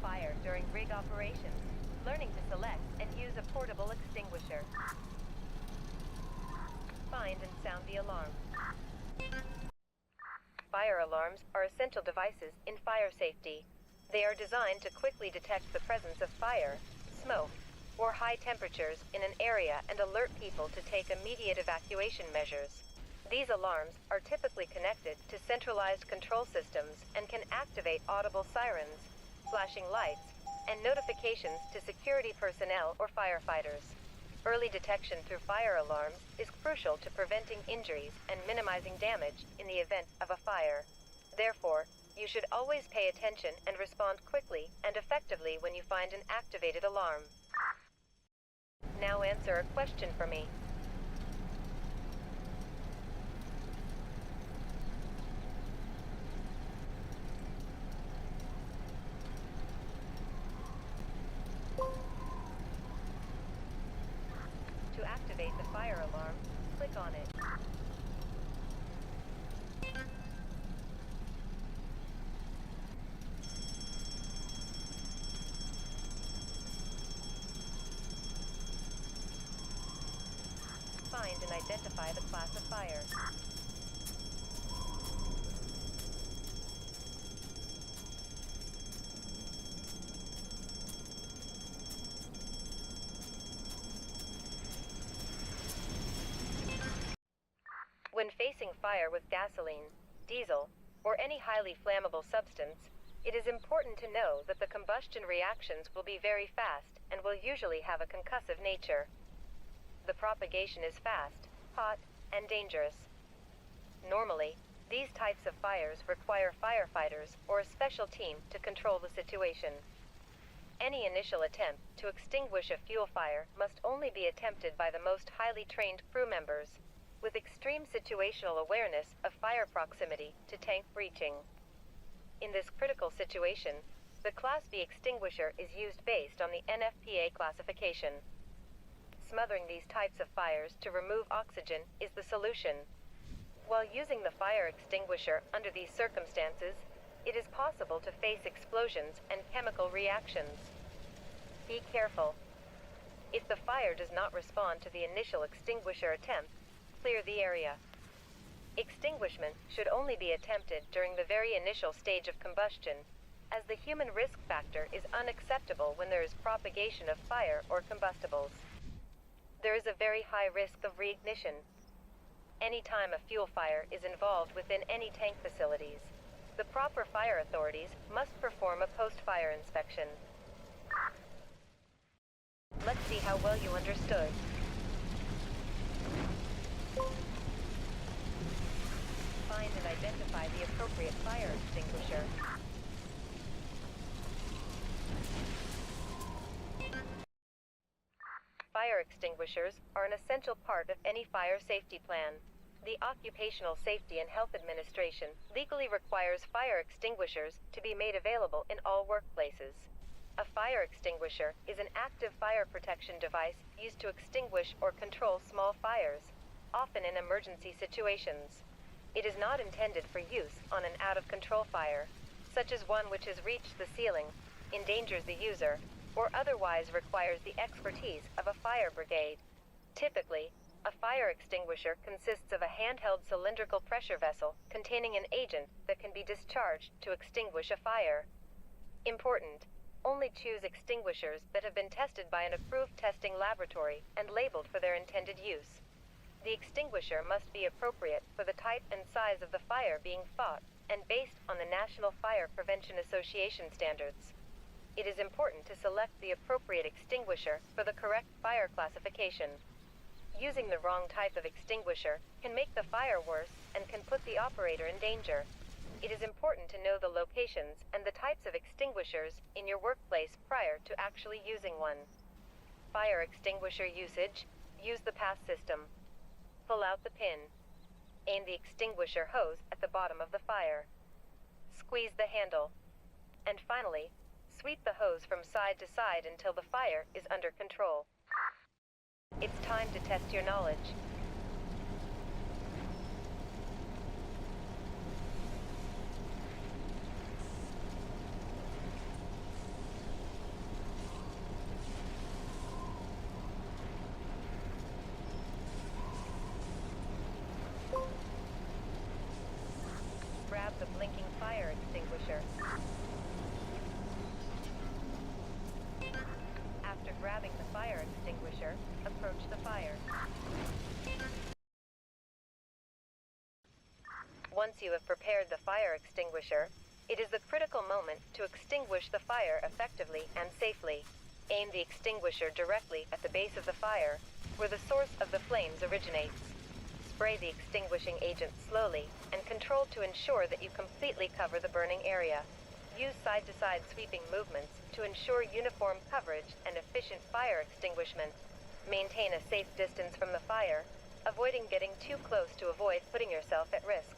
fire during rig operations, learning to select and use a portable extinguisher. Find and sound the alarm. Fire alarms are essential devices in fire safety. They are designed to quickly detect the presence of fire, smoke, or high temperatures in an area and alert people to take immediate evacuation measures. These alarms are typically connected to centralized control systems and can activate audible sirens, flashing lights, and notifications to security personnel or firefighters. Early detection through fire alarms is crucial to preventing injuries and minimizing damage in the event of a fire. Therefore, you should always pay attention and respond quickly and effectively when you find an activated alarm. Now answer a question for me. To activate the fire alarm, click on it. Find and identify the class of fire. When facing fire with gasoline, diesel, or any highly flammable substance, it is important to know that the combustion reactions will be very fast and will usually have a concussive nature. The propagation is fast, hot, and dangerous. Normally, these types of fires require firefighters or a special team to control the situation. Any initial attempt to extinguish a fuel fire must only be attempted by the most highly trained crew members, with extreme situational awareness of fire proximity to tank breaching. In this critical situation, the Class B extinguisher is used based on the NFPA classification. Smothering these types of fires to remove oxygen is the solution. While using the fire extinguisher under these circumstances, it is possible to face explosions and chemical reactions. Be careful. If the fire does not respond to the initial extinguisher attempt, clear the area. Extinguishment should only be attempted during the very initial stage of combustion, as the human risk factor is unacceptable when there is propagation of fire or combustibles. There is a very high risk of reignition. Anytime a fuel fire is involved within any tank facilities, the proper fire authorities must perform a post-fire inspection. Let's see how well you understood. Find and identify the appropriate fire extinguisher. Fire extinguishers are an essential part of any fire safety plan. The Occupational Safety and Health Administration legally requires fire extinguishers to be made available in all workplaces. A fire extinguisher is an active fire protection device used to extinguish or control small fires, often in emergency situations. It is not intended for use on an out-of-control fire, such as one which has reached the ceiling, endangers the user, or otherwise requires the expertise of a fire brigade. Typically, a fire extinguisher consists of a handheld cylindrical pressure vessel containing an agent that can be discharged to extinguish a fire. Important: only choose extinguishers that have been tested by an approved testing laboratory and labeled for their intended use. The extinguisher must be appropriate for the type and size of the fire being fought and based on the National Fire Prevention Association standards. It is important to select the appropriate extinguisher for the correct fire classification. Using the wrong type of extinguisher can make the fire worse and can put the operator in danger. It is important to know the locations and the types of extinguishers in your workplace prior to actually using one. Fire extinguisher usage: use the pass system. Pull out the pin. Aim the extinguisher hose at the bottom of the fire. Squeeze the handle. And finally, sweep the hose from side to side until the fire is under control. It's time to test your knowledge. extinguisher. After grabbing the fire extinguisher, approach the fire. Once you have prepared the fire extinguisher, it is the critical moment to extinguish the fire effectively and safely. Aim the extinguisher directly at the base of the fire, where the source of the flames originates. Spray the extinguishing agent slowly and control to ensure that you completely cover the burning area. Use side-to-side sweeping movements to ensure uniform coverage and efficient fire extinguishment. Maintain a safe distance from the fire, avoiding getting too close to avoid putting yourself at risk.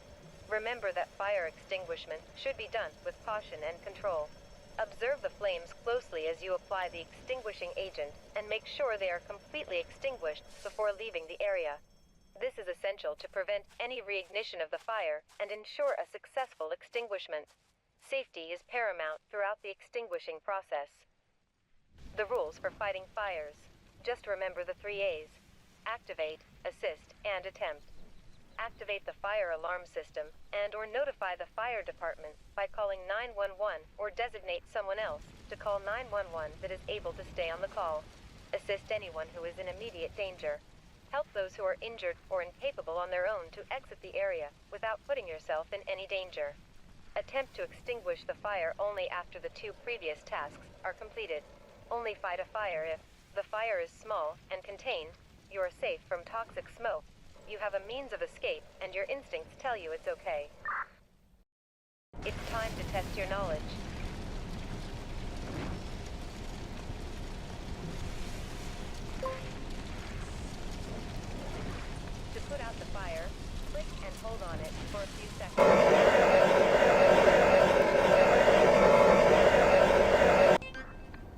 Remember that fire extinguishment should be done with caution and control. Observe the flames closely as you apply the extinguishing agent and make sure they are completely extinguished before leaving the area. This is essential to prevent any reignition of the fire and ensure a successful extinguishment. Safety is paramount throughout the extinguishing process. The rules for fighting fires. Just remember the 3 A's: activate, assist, and attempt. Activate the fire alarm system and/or notify the fire department by calling 911 or designate someone else to call 911 that is able to stay on the call. Assist anyone who is in immediate danger. Help those who are injured or incapable on their own to exit the area without putting yourself in any danger. Attempt to extinguish the fire only after the 2 previous tasks are completed. Only fight a fire if the fire is small and contained, you are safe from toxic smoke, you have a means of escape, and your instincts tell you it's okay. It's time to test your knowledge. To put out the fire, click and hold on it for a few seconds.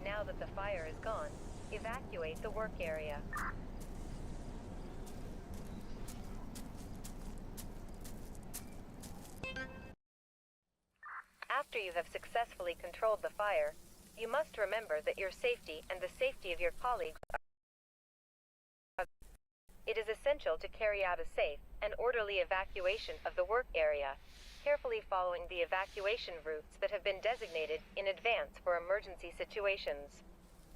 Now that the fire is gone, evacuate the work area. After you have successfully controlled the fire, you must remember that your safety and the safety of your colleagues are. It is essential to carry out a safe and orderly evacuation of the work area, carefully following the evacuation routes that have been designated in advance for emergency situations.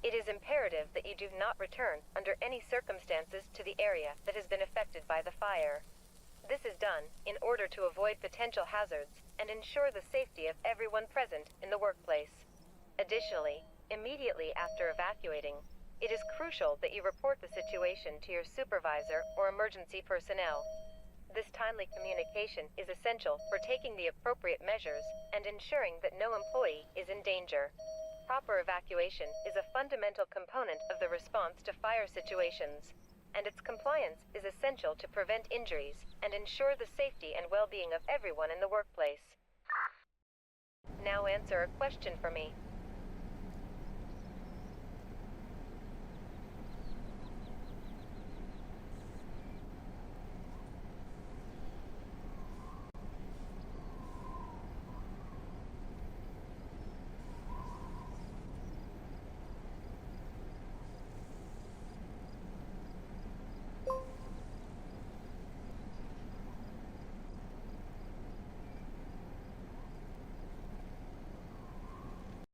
It is imperative that you do not return under any circumstances to the area that has been affected by the fire. This is done in order to avoid potential hazards and ensure the safety of everyone present in the workplace. Additionally, immediately after evacuating, it is crucial that you report the situation to your supervisor or emergency personnel. This timely communication is essential for taking the appropriate measures and ensuring that no employee is in danger. Proper evacuation is a fundamental component of the response to fire situations, and its compliance is essential to prevent injuries and ensure the safety and well-being of everyone in the workplace. Now answer a question for me.